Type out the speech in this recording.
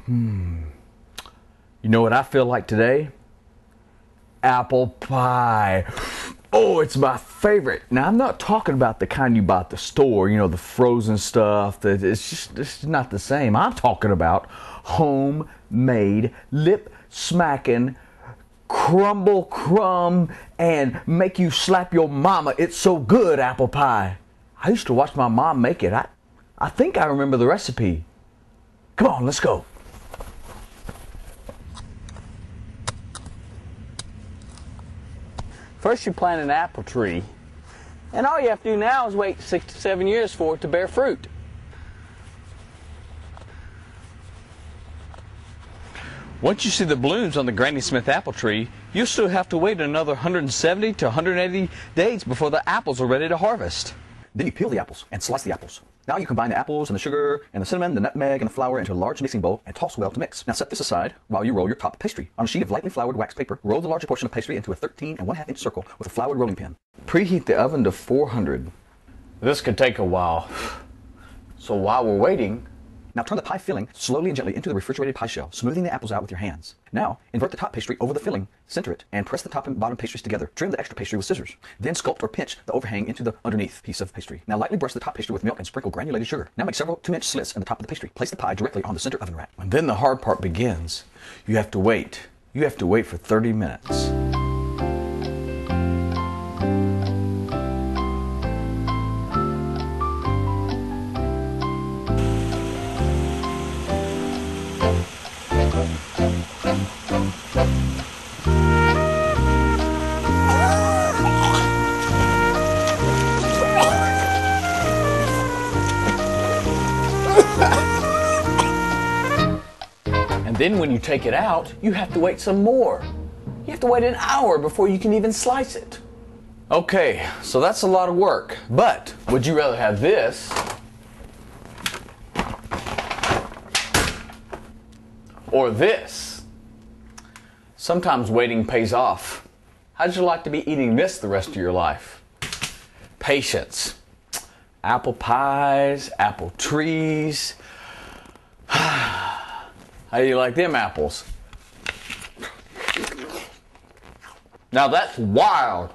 You know what I feel like today? Apple pie. Oh, it's my favorite. Now, I'm not talking about the kind you buy at the store, you know, the frozen stuff. It's not the same. I'm talking about homemade, lip-smacking, crumb, and make you slap your mama. It's so good, apple pie. I used to watch my mom make it. I think I remember the recipe. Come on, let's go. First you plant an apple tree, and all you have to do now is wait 6 to 7 years for it to bear fruit. Once you see the blooms on the Granny Smith apple tree, you'll still have to wait another 170 to 180 days before the apples are ready to harvest. Then you peel the apples and slice the apples. Now you combine the apples and the sugar and the cinnamon, the nutmeg, and the flour into a large mixing bowl and toss well to mix. Now set this aside while you roll your top pastry. On a sheet of lightly floured wax paper, roll the larger portion of pastry into a 13 1/2 inch circle with a floured rolling pin. Preheat the oven to 400. This could take a while. So while we're waiting, now turn the pie filling slowly and gently into the refrigerated pie shell, smoothing the apples out with your hands. Now invert the top pastry over the filling, center it, and press the top and bottom pastries together. Trim the extra pastry with scissors. Then sculpt or pinch the overhang into the underneath piece of pastry. Now lightly brush the top pastry with milk and sprinkle granulated sugar. Now make several 2-inch slits in the top of the pastry. Place the pie directly on the center oven rack. And then the hard part begins. You have to wait. You have to wait for 30 minutes. And then when you take it out, you have to wait some more. You have to wait an hour before you can even slice it. Okay, so that's a lot of work. But would you rather have this or this? Sometimes waiting pays off. How'd you like to be eating this the rest of your life? Patience. Apple pies, apple trees. How do you like them apples? Now that's wild.